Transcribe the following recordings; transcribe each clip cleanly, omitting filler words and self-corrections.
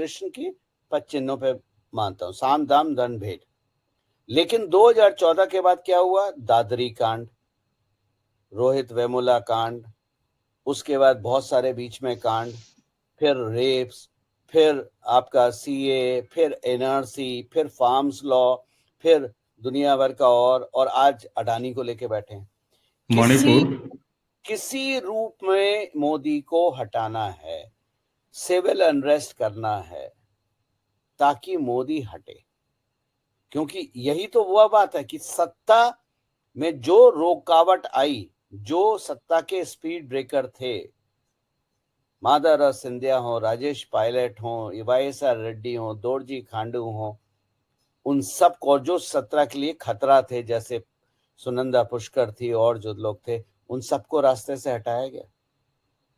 कृष्ण की पद चिन्हों पे मानता हूं, साम दाम दंड भेद। लेकिन 2014 के बाद क्या हुआ? दादरी कांड, रोहित वेमुला कांड, उसके बाद बहुत सारे बीच में कांड, फिर रेप्स, फिर आपका सीए, फिर एनआरसी, फिर फार्म्स लॉ, फिर दुनिया भर का और आज अडानी को लेके बैठे हैं। किसी रूप में मोदी को हटाना है, सिविल अनरेस्ट करना है ताकि मोदी हटे। क्योंकि यही तो वह बात है कि सत्ता में जो रुकावट आई, जो सत्ता के स्पीड ब्रेकर थे, माधव सिंधिया हो, राजेश पायलट हो, वाईएसआर रेड्डी हो, दोरजी खांडू हो, उन सब को जो सत्ता के लिए खतरा थे, जैसे सुनंदा पुष्कर थी और जो लोग थे, उन सबको रास्ते से हटाया गया।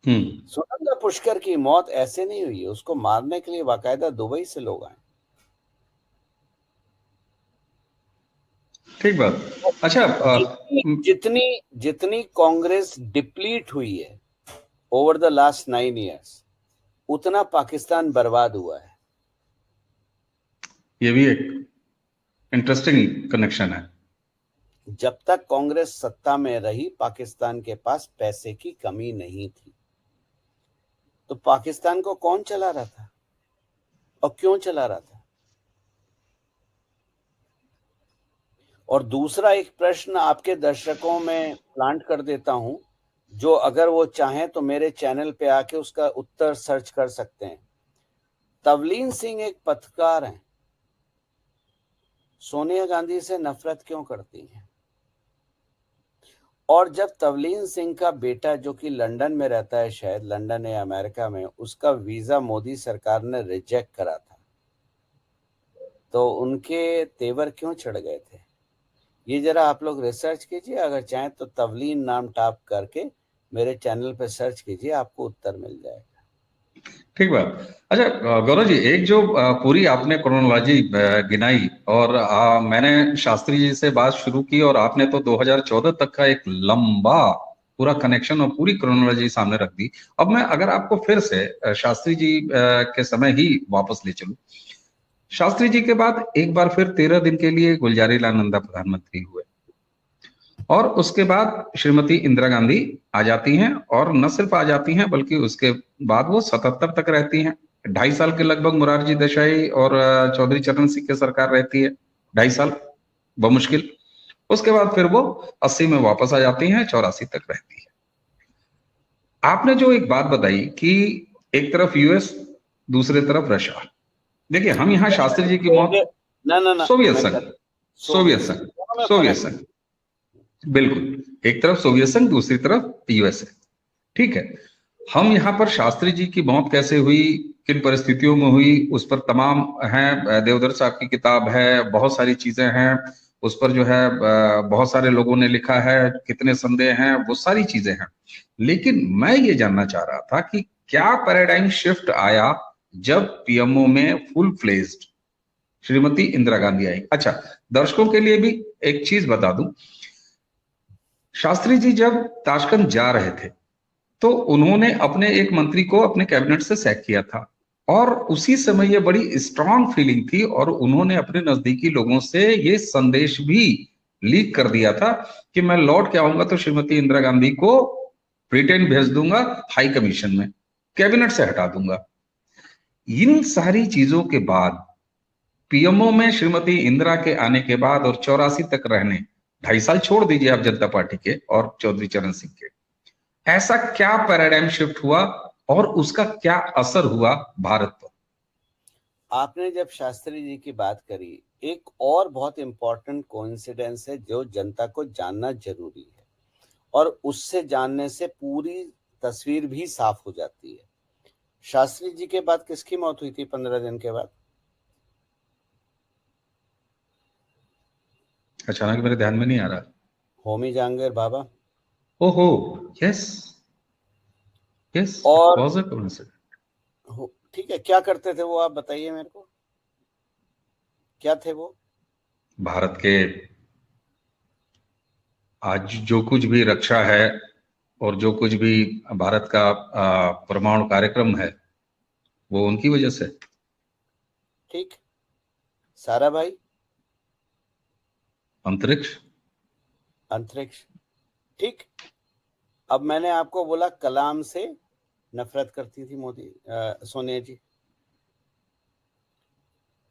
सुनंदा पुष्कर की मौत ऐसे नहीं हुई है, उसको मारने के लिए बाकायदा दुबई से लोग आए। ठीक बात। अच्छा, जितनी कांग्रेस डिप्लीट हुई है ओवर द लास्ट 9 years, उतना पाकिस्तान बर्बाद हुआ है। ये भी एक इंटरेस्टिंग कनेक्शन है। जब तक कांग्रेस सत्ता में रही, पाकिस्तान के पास पैसे की कमी नहीं थी। तो पाकिस्तान को कौन चला रहा था और क्यों चला रहा था? और दूसरा एक प्रश्न आपके दर्शकों में प्लांट कर देता हूं, जो अगर वो चाहें तो मेरे चैनल पे आके उसका उत्तर सर्च कर सकते हैं। तवलीन सिंह एक पत्रकार हैं, सोनिया गांधी से नफरत क्यों करती हैं? और जब तवलीन सिंह का बेटा, जो कि लंदन में रहता है, शायद लंदन या अमेरिका में, उसका वीजा मोदी सरकार ने रिजेक्ट करा था, तो उनके तेवर क्यों चढ़ गए थे? ये जरा आप लोग रिसर्च कीजिए, अगर चाहें तो तवलीन नाम टाइप करके मेरे चैनल पे सर्च कीजिए, आपको उत्तर मिल जाएगा। ठीक बात। अच्छा गौरव जी, एक जो पूरी आपने क्रोनोलॉजी गिनाई और मैंने शास्त्री जी से बात शुरू की और आपने तो 2014 तक का एक लंबा पूरा कनेक्शन और पूरी क्रोनोलॉजी सामने रख दी। अब मैं अगर आपको फिर से शास्त्री जी के समय ही वापस ले चलूं, शास्त्री जी के बाद एक बार फिर 13 दिन के लिए गुलजारीलाल नंदा प्रधानमंत्री हुए और उसके बाद श्रीमती इंदिरा गांधी आ जाती हैं, और न सिर्फ आ जाती हैं बल्कि उसके बाद वो 77 तक रहती हैं। 2.5 साल के लगभग मोरारजी देसाई और चौधरी चरण सिंह की सरकार रहती है, 2.5 साल बमुश्किल। उसके बाद फिर वो 80 में वापस आ जाती हैं, 84 तक रहती है। आपने जो एक बात बताई कि एक तरफ यूएस, दूसरे तरफ रशिया। देखिए, हम यहाँ शास्त्री जी की मौत, सोवियत संघ, बिल्कुल, एक तरफ सोवियत संघ, दूसरी तरफ यूएसए। ठीक है, हम यहाँ पर शास्त्री जी की मौत कैसे हुई, किन परिस्थितियों में हुई, उस पर तमाम हैं, देवधर साहब की किताब है, बहुत सारी चीजें हैं उस पर, जो है बहुत सारे लोगों ने लिखा है, कितने संदेह हैं, वो सारी चीजें हैं। लेकिन मैं ये जानना चाह रहा था कि क्या पैराडाइम शिफ्ट आया जब पीएमओ में फुल फ्लेज्ड श्रीमती इंदिरा गांधी आई? अच्छा, दर्शकों के लिए भी एक चीज बता दूं, शास्त्री जी जब ताशकंद जा रहे थे तो उन्होंने अपने एक मंत्री को अपने कैबिनेट से सैक किया था, और उसी समय ये बड़ी स्ट्रांग फीलिंग थी और उन्होंने अपने नजदीकी लोगों से ये संदेश भी लीक कर दिया था कि मैं लौट के आऊंगा तो श्रीमती इंदिरा गांधी को ब्रिटेन भेज दूंगा, हाई कमीशन में कैबिनेट से हटा दूंगा। इन सारी चीजों के बाद पीएमओ में श्रीमती इंदिरा के आने के बाद और 84 तक रहने, 2.5 साल छोड़ दीजिए आप जनता पार्टी के और चौधरी चरण सिंह के, ऐसा क्या पैराडाइम शिफ्ट हुआ और उसका क्या असर हुआ भारत पर? आपने जब शास्त्री जी की बात करी, एक और बहुत इंपॉर्टेंट कोइंसिडेंस है जो जनता को जानना जरूरी है, और उससे जानने से पूरी तस्वीर भी साफ हो जाती है। शास्त्री जी के बाद किसकी मौत हुई थी 15 दिन के बाद? अचानक मेरे ध्यान में नहीं आ रहा। होमी जहांगीर बाबा। ओहो, यस यस, और वाज अ कोइंसिडेंस। ठीक है, क्या करते थे वो, आप बताइए मेरे को, क्या थे वो? भारत के आज जो कुछ भी रक्षा है और जो कुछ भी भारत का परमाणु कार्यक्रम है, वो उनकी वजह से। ठीक, सारा भाई अंतरिक्ष। अंतरिक्ष, ठीक। अब मैंने आपको बोला कलाम से नफरत करती थी सोनिया जी।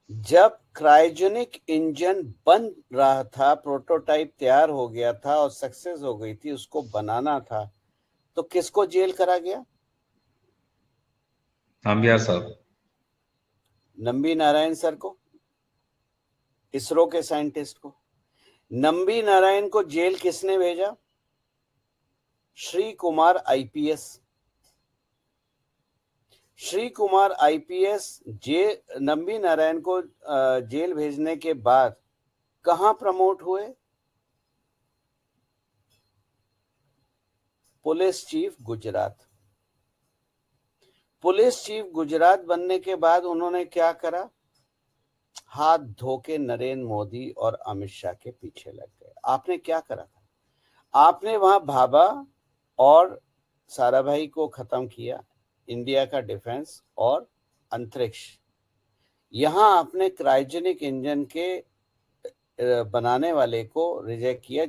जब क्रायोजेनिक इंजन बन रहा था, प्रोटोटाइप तैयार हो गया था और सक्सेस हो गई थी, उसको बनाना था, तो किसको जेल करा गया? नामबियार साहब। नंबी नारायण सर को, इसरो के साइंटिस्ट को। नंबी नारायण को जेल किसने भेजा? श्री कुमार आईपीएस। श्री कुमार आईपीएस नंबी नारायण को जेल भेजने के बाद कहां प्रमोट हुए? Police chief Gujarat. Police chief Gujarat बनने के बाद उन्होंने क्या करा? हाथ धो के नरेंद्र मोदी और अमित शाह के पीछे लग गए। आपने क्या करा था? आपने वहां भाभा और साराभाई को खत्म किया, इंडिया का डिफेंस और अंतरिक्ष। यहां आपने क्रायोजेनिक इंजन के बनाने वाले को रिजेक्ट किया,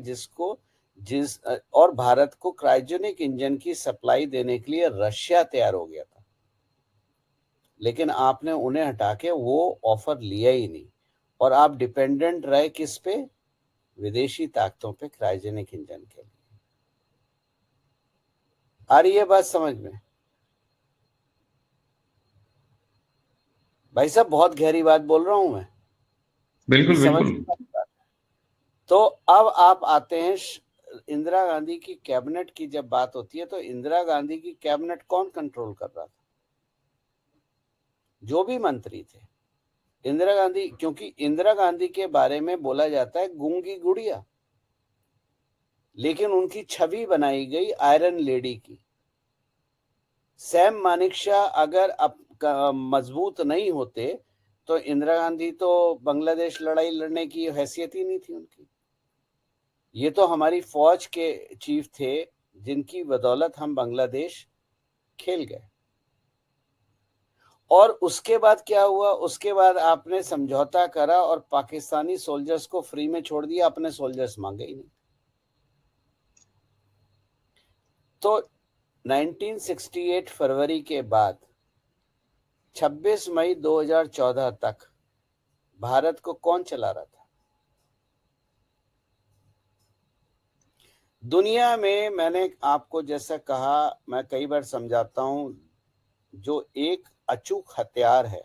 और भारत को क्रायोजेनिक इंजन की सप्लाई देने के लिए रशिया तैयार हो गया था, लेकिन आपने उन्हें हटा के वो ऑफर लिया ही नहीं, और आप डिपेंडेंट रहे किस पे? विदेशी ताकतों पे क्रायोजेनिक इंजन के लिए। आ रही है बात समझ में? भाई साहब बहुत गहरी बात बोल रहा हूं मैं, बिल्कुल समझ बिल्कुल। में? तो अब आप आते हैं इंदिरा गांधी की कैबिनेट की जब बात होती है, तो इंदिरा गांधी की कैबिनेट कौन कंट्रोल कर रहा था? जो भी मंत्री थे, इंदिरा गांधी, क्योंकि इंदिरा गांधी के बारे में बोला जाता है गूंगी गुड़िया, लेकिन उनकी छवि बनाई गई आयरन लेडी की। सैम मानेकशॉ अगर मजबूत नहीं होते तो इंदिरा गांधी तो बांग्लादेश लड़ाई लड़ने की हैसियत ही नहीं थी उनकी। ये तो हमारी फौज के चीफ थे जिनकी बदौलत हम बांग्लादेश खेल गए। और उसके बाद क्या हुआ? उसके बाद आपने समझौता करा और पाकिस्तानी सोल्जर्स को फ्री में छोड़ दिया, अपने सोल्जर्स मांगे ही नहीं। तो 1968 फरवरी के बाद 26 मई 2014 तक भारत को कौन चला रहा था? दुनिया में, मैंने आपको जैसा कहा, मैं कई बार समझाता हूं, जो एक अचूक हथियार है,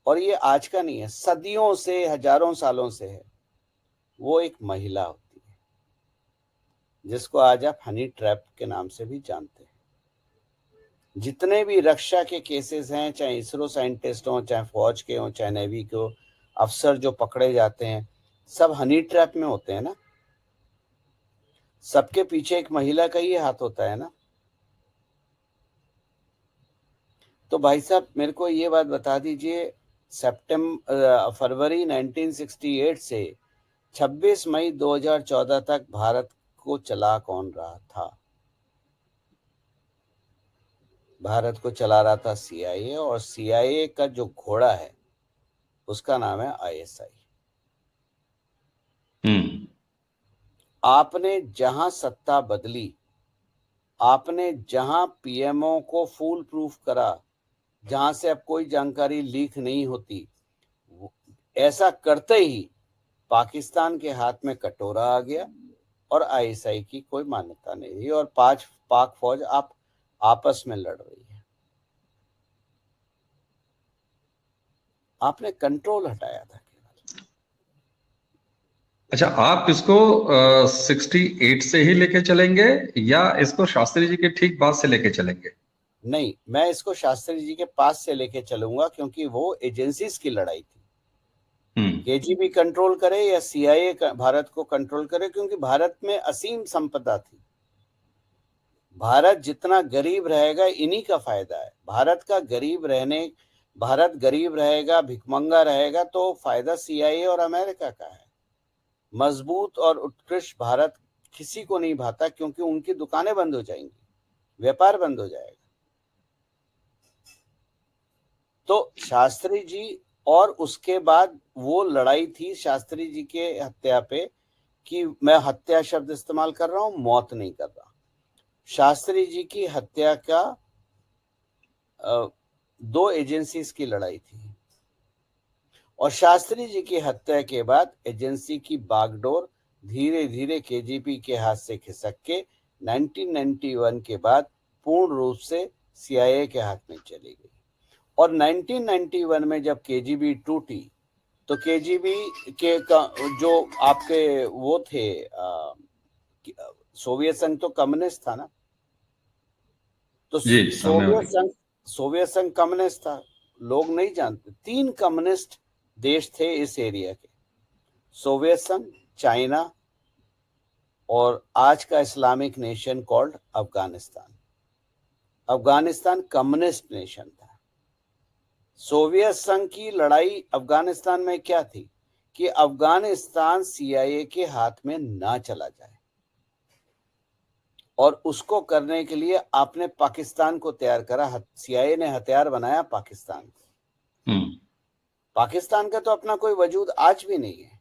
और ये आज का नहीं है, सदियों से, हजारों सालों से है, वो एक महिला होती है, जिसको आज आप हनी ट्रैप के नाम से भी जानते हैं। जितने भी रक्षा के केसेस हैं, चाहे इसरो साइंटिस्ट हो, चाहे फौज के हो, चाहे नेवी के हो, अफसर जो पकड़े जाते हैं, सब हनी ट्रैप में होते हैं ना। सबके पीछे एक महिला का ही हाथ होता है ना। तो भाई साहब मेरे को ये बात बता दीजिए, फरवरी 1968 से 26 मई 2014 तक भारत को चला कौन रहा था? भारत को चला रहा था सीआईए, और सीआईए का जो घोड़ा है उसका नाम है आईएसआई। आपने जहां सत्ता बदली, आपने जहां पीएमओ को फूल प्रूफ करा, जहां से अब कोई जानकारी लीक नहीं होती, ऐसा करते ही पाकिस्तान के हाथ में कटोरा आ गया और आईएसआई की कोई मान्यता नहीं रही, और पाक फौज आपस में लड़ रही है। आपने कंट्रोल हटाया था केवल। अच्छा, आप इसको 68 से ही लेके चलेंगे या इसको शास्त्री जी के ठीक बाद से लेके चलेंगे? नहीं, मैं इसको शास्त्री जी के पास से लेके चलूंगा, क्योंकि वो एजेंसीज की लड़ाई थी। केजीबी कंट्रोल करे या सीआईए भारत को कंट्रोल करे, क्योंकि भारत में असीम संपदा थी। भारत जितना गरीब रहेगा, इन्हीं का फायदा है। भारत गरीब रहेगा, भिखमंगा रहेगा, तो फायदा सीआईए और अमेरिका का है। मजबूत और उत्कृष्ट भारत किसी को नहीं भाता, क्योंकि उनकी दुकानें बंद हो जाएंगी, व्यापार बंद हो जाएगा। तो शास्त्री जी, और उसके बाद वो लड़ाई थी शास्त्री जी के हत्या पे कि मैं हत्या शब्द इस्तेमाल कर रहा हूं, मौत नहीं कर रहा। शास्त्री जी की हत्या का दो एजेंसीज की लड़ाई थी, और शास्त्री जी की हत्या के बाद एजेंसी की बागडोर धीरे धीरे केजीबी के हाथ से खिसक के 1991 के बाद पूर्ण रूप से सीआईए के हाथ में चली गई। और 1991 में जब केजीबी टूटी, तो केजीबी के जो आपके वो थे, सोवियत संघ तो कम्युनिस्ट था ना, तो जी, साम्यवादी। सोवियत संघ कम्युनिस्ट था। लोग नहीं जानते, 3 कम्युनिस्ट देश थे इस एरिया के, सोवियत संघ, चाइना और आज का Islamic nation called Afghanistan. Afghanistan communist nation था। सोवियत संघ की लड़ाई अफगानिस्तान में क्या थी कि अफगानिस्तान सीआईए के हाथ में ना चला जाए, और उसको करने के लिए आपने पाकिस्तान को तैयार करा। सीआईए ने हथियार बनाया पाकिस्तान को। पाकिस्तान का तो अपना कोई वजूद आज भी नहीं है,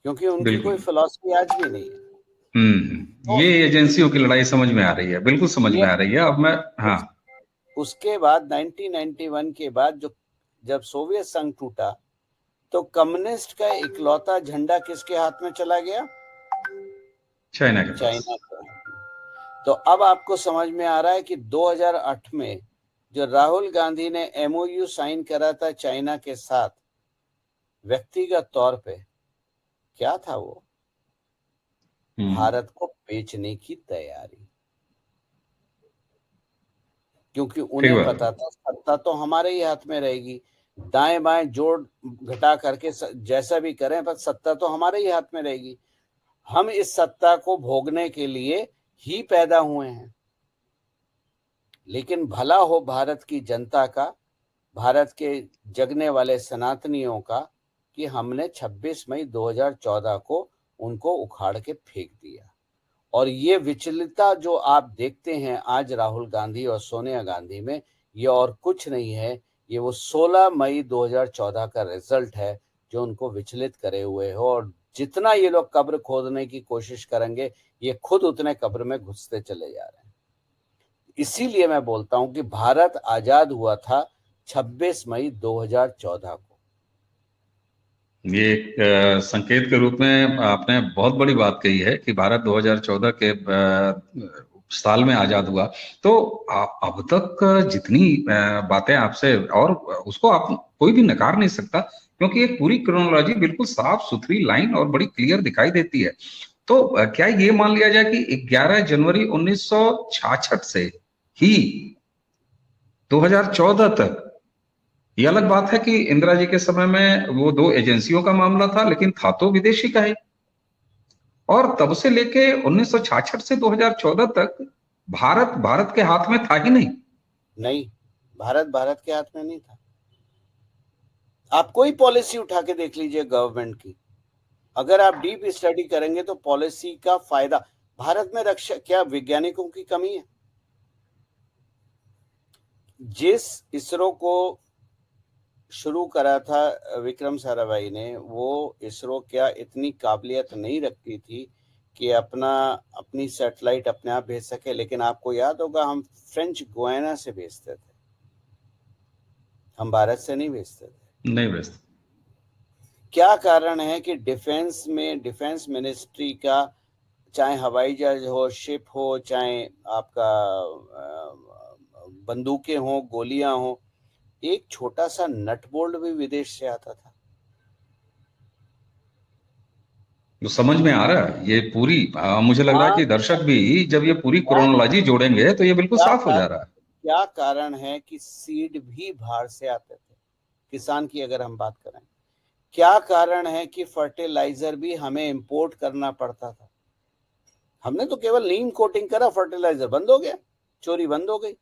क्योंकि उनकी कोई बिल्कुल। फिलॉसफी आज भी नहीं है। तो ये एजेंसियों की लड़ाई समझ में आ रही है, बिल्कुल समझ ये में आ रही है। अब मैं, हाँ। उस, उसके बाद 1991 के बाद जब सोवियत संघ टूटा, तो कम्युनिस्ट का इकलौता झंडा किसके हाथ में चला गया? चाइना के पास। चाइना का। तो अब आपको समझ में आ रहा है कि 2008 में जो राहुल गांधी ने एमओयू साइन करा था चाइना के साथ, व्यक्तिगत तौर पे क्या था वो? भारत को बेचने की तैयारी, क्योंकि ठीक उन्हें बात पता है। था सत्ता तो हमारे ही हाथ में रहेगी। दाएं बाएं जोड़ घटा करके जैसा भी करें, पर सत्ता तो हमारे ही हाथ में रहेगी। हम इस सत्ता को भोगने के लिए ही पैदा हुए हैं। लेकिन भला हो भारत की जनता का, भारत के जगने वाले सनातनियों का, कि हमने 26 मई 2014 को उनको उखाड़ के फेंक दिया। और ये विचलितता जो आप देखते हैं आज राहुल गांधी और सोनिया गांधी में, ये और कुछ नहीं है, ये वो 16 मई 2014 का रिजल्ट है जो उनको विचलित करे हुए हो। और जितना ये लोग कब्र खोदने की कोशिश करेंगे, ये खुद उतने कब्र में घुसते चले जा रहे हैं। इसीलिए मैं बोलता हूं कि भारत आजाद हुआ था 26 मई 2014 को। ये एक संकेत के रूप में आपने बहुत बड़ी बात कही है कि भारत 2014 के साल में आजाद हुआ। तो अब तक जितनी बातें आपसे, और उसको आप कोई भी नकार नहीं सकता, क्योंकि एक पूरी क्रोनोलॉजी बिल्कुल साफ सुथरी लाइन और बड़ी क्लियर दिखाई देती है। तो क्या ये मान लिया जाए कि 11 जनवरी 1966 से ही 2014 तक, ये अलग बात है कि इंदिरा जी के समय में वो 2 एजेंसियों का मामला था, लेकिन था तो विदेशी का ही। और तब से लेके 1966 से 2014 तक भारत भारत के हाथ में था ही नहीं। नहीं, भारत के हाथ में नहीं था। आप कोई पॉलिसी उठा के देख लीजिए गवर्नमेंट की, अगर आप डीप स्टडी करेंगे तो पॉलिसी का फायदा, भारत में रक्षा, क्या वैज्ञानिकों की कमी है? जिस इसरो को शुरू करा था विक्रम साराभाई ने, वो इसरो क्या इतनी काबिलियत नहीं रखती थी कि अपनी सैटेलाइट अपने आप भेज सके? लेकिन आपको याद होगा, हम फ्रेंच गुयाना से भेजते थे, हम भारत से नहीं भेजते थे। नहीं व्यस्त। क्या कारण है कि डिफेंस मिनिस्ट्री का, चाहे हवाई जहाज हो, शिप हो, चाहे आपका बंदूकें हो, गोलियां हो, एक छोटा सा नट बोल्ट भी विदेश से आता था। तो समझ में आ रहा है ये पूरी, मुझे लग रहा है हाँ, कि दर्शक भी जब ये पूरी क्या क्रोनोलॉजी जोड़ेंगे तो ये बिल्कुल क्या साफ हो जा कारण रहा है। क्या कारण है कि सीड भी बाहर से आते थे? किसान की अगर हम बात करें, क्या कारण है कि फर्टिलाइजर भी हमें इंपोर्ट करना पड़ता था? हमने तो केवल नीम कोटिंग करा, फर्टिलाइजर बंद हो गया, चोरी बंद हो गई।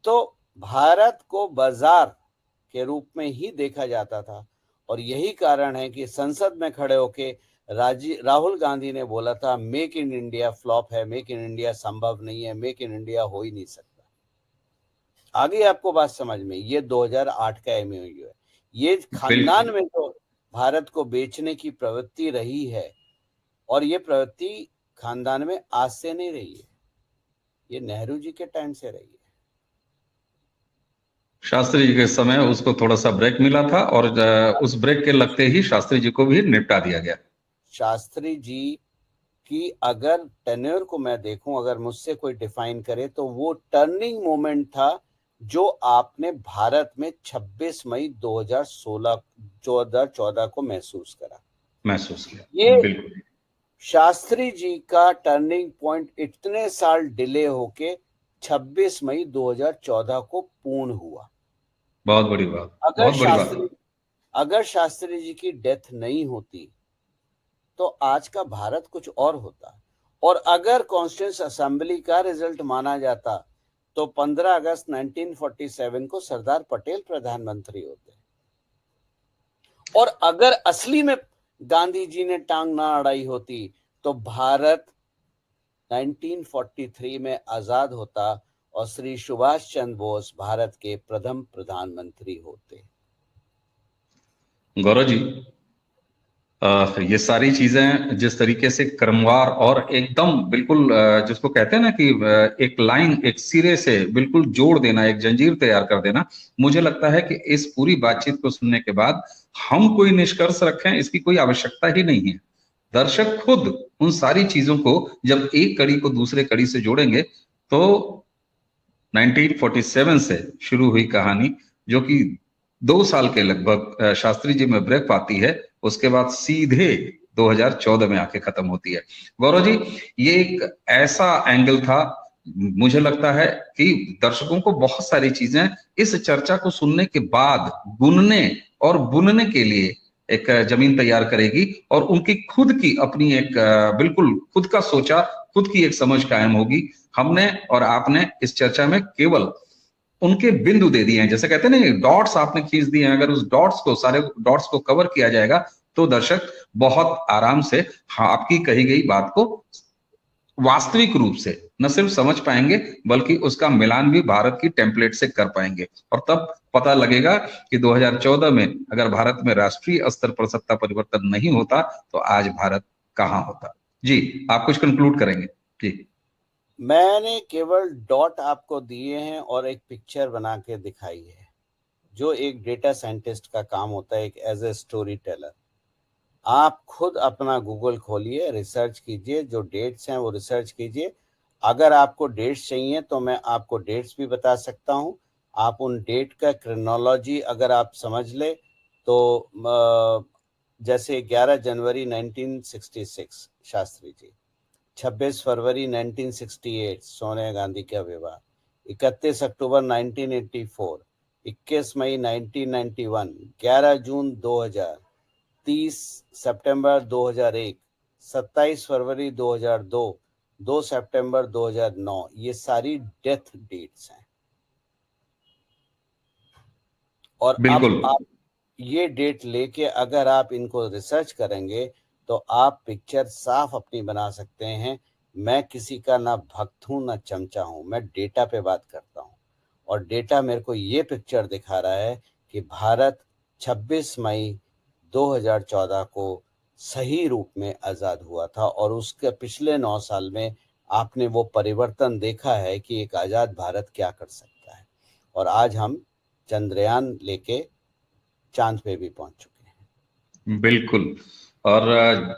तो भारत को बाजार के रूप में ही देखा जाता था। और यही कारण है कि संसद में खड़े होके राहुल गांधी ने बोला था, मेक इन इंडिया फ्लॉप है, मेक इन इंडिया संभव नहीं है, मेक इन इंडिया हो ही नहीं सकता। आ गई आपको बात समझ में? ये 2008 का एमओयू है। ये खानदान में तो भारत को बेचने की प्रवृत्ति रही है, और ये प्रवृत्ति खानदान में आज से नहीं रही है, ये नेहरू जी के टाइम से रही है। शास्त्री जी के समय उसको थोड़ा सा ब्रेक मिला था, और उस ब्रेक के लगते ही शास्त्री जी को भी निपटा दिया गया। शास्त्री जी कि अगर टेन्योर को मैं देखूं, अगर मुझसे कोई डिफाइन करे, तो वो टर्निंग मोमेंट था जो आपने भारत में 26 मई 2014 को महसूस किया। ये बिल्कुल शास्त्री जी का टर्निंग पॉइंट इतने साल डिले होके 26 मई 2014 को पूर्ण हुआ। बहुत बड़ी बात। अगर शास्त्री जी की डेथ नहीं होती तो आज का भारत कुछ और होता, और अगर कॉन्स्टिट्यूएंट असेंबली का रिजल्ट माना जाता तो 15 अगस्त 1947 को सरदार पटेल प्रधानमंत्री होते, और अगर असली में गांधी जी ने टांग ना अड़ाई होती तो भारत 1943 में आजाद होता और श्री सुभाष चंद्र बोस भारत के प्रथम प्रधानमंत्री होते। गौरव जी, ये सारी चीजें जिस तरीके से क्रमवार और एकदम बिल्कुल जिसको कहते हैं ना कि एक लाइन, एक सिरे से बिल्कुल जोड़ देना, एक जंजीर तैयार कर देना, मुझे लगता है कि इस पूरी बातचीत को सुनने के बाद हम कोई निष्कर्ष रखें इसकी कोई आवश्यकता ही नहीं है। दर्शक खुद उन सारी चीजों को जब एक कड़ी को दूसरे कड़ी से जोड़ेंगे तो 1947 से शुरू हुई कहानी, जो कि 2 साल के लगभग शास्त्री जी में ब्रेक पाती है, उसके बाद सीधे 2014 में आके खत्म होती है। गौरव जी, ये एक ऐसा एंगल था, मुझे लगता है कि दर्शकों को बहुत सारी चीजें इस चर्चा को सुनने के बाद गुनने और बुनने के लिए एक जमीन तैयार करेगी, और उनकी खुद की अपनी एक बिल्कुल खुद का सोचा, खुद की एक समझ कायम होगी। हमने और आपने इस चर्चा में केवल उनके बिंदु दे दिए हैं, जैसे कहते हैं ना, डॉट्स आपने खींच दिए हैं। अगर उस डॉट्स को, सारे डॉट्स को कवर किया जाएगा तो दर्शक बहुत आराम से आपकी कही गई बात को वास्तविक रूप से न सिर्फ समझ पाएंगे बल्कि उसका मिलान भी भारत की टेम्पलेट से कर पाएंगे, और तब पता लगेगा कि 2014 में अगर भारत में राष्ट्रीय स्तर पर सत्ता परिवर्तन नहीं होता तो आज भारत कहां होता। जी, आप कुछ कंक्लूड करेंगे? जी, मैंने केवल डॉट आपको दिए हैं और एक पिक्चर बना के दिखाई है, जो एक डेटा साइंटिस्ट का काम होता है, एक एज ए स्टोरी टेलर। आप खुद अपना गूगल खोलिए, रिसर्च कीजिए, जो डेट्स हैं वो रिसर्च कीजिए। अगर आपको डेट्स चाहिए तो मैं आपको डेट्स भी बता सकता हूं। आप उन डेट का क्रोनोलॉजी अगर आप समझ ले तो जैसे 11 जनवरी 1966 शास्त्री जी, 26 फरवरी 1968 सोनिया गांधी का विवाह, 31 अक्टूबर 1984, 21 मई 1991, 11 जून 2000, 30 सितंबर 2001, 27 फरवरी 2002, 2 सितंबर 2009, ये सारी डेथ डेट्स हैं। और बिल्कुल। अब आप ये डेट लेके अगर आप इनको रिसर्च करेंगे तो आप पिक्चर साफ अपनी बना सकते हैं। मैं किसी का ना भक्त हूं ना चमचा हूं, मैं डेटा पे बात करता हूं, और डेटा मेरे को ये पिक्चर दिखा रहा है कि भारत 26 मई 2014 को सही रूप में आजाद हुआ था, और उसके पिछले 9 साल में आपने वो परिवर्तन देखा है कि एक आजाद भारत क्या कर सकता है, और आज हम चंद्रयान लेके चांद पे भी पहुंच चुके हैं। बिल्कुल, और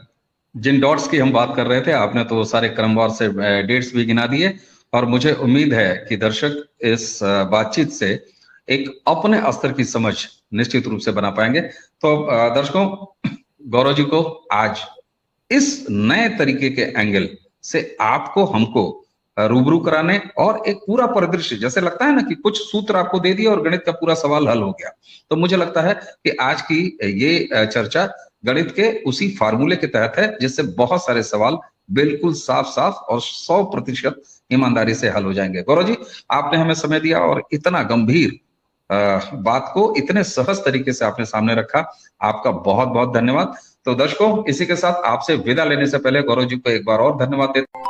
जिन डॉट्स की हम बात कर रहे थे आपने तो वो सारे क्रमवार से डेट्स भी गिना दिए, और मुझे उम्मीद है कि दर्शक इस बातचीत से एक अपने स्तर की समझ निश्चित रूप से बना पाएंगे। तो दर्शकों, गौरव जी को आज इस नए तरीके के एंगल से आपको हमको रूबरू कराने और एक पूरा परिदृश्य, जैसे लगता है ना कि कुछ सूत्र आपको दे दिया और गणित का पूरा सवाल हल हो गया, तो मुझे लगता है कि आज की ये चर्चा गणित के उसी फार्मूले के तहत है जिससे बहुत सारे सवाल बिल्कुल साफ साफ और 100% ईमानदारी से हल हो जाएंगे। गौरव जी, आपने हमें समय दिया और इतना गंभीर बात को इतने सहज तरीके से आपने सामने रखा, आपका बहुत बहुत धन्यवाद। तो दर्शकों, इसी के साथ आपसे विदा लेने से पहले गौरव जी को एक बार और धन्यवाद देते हैं।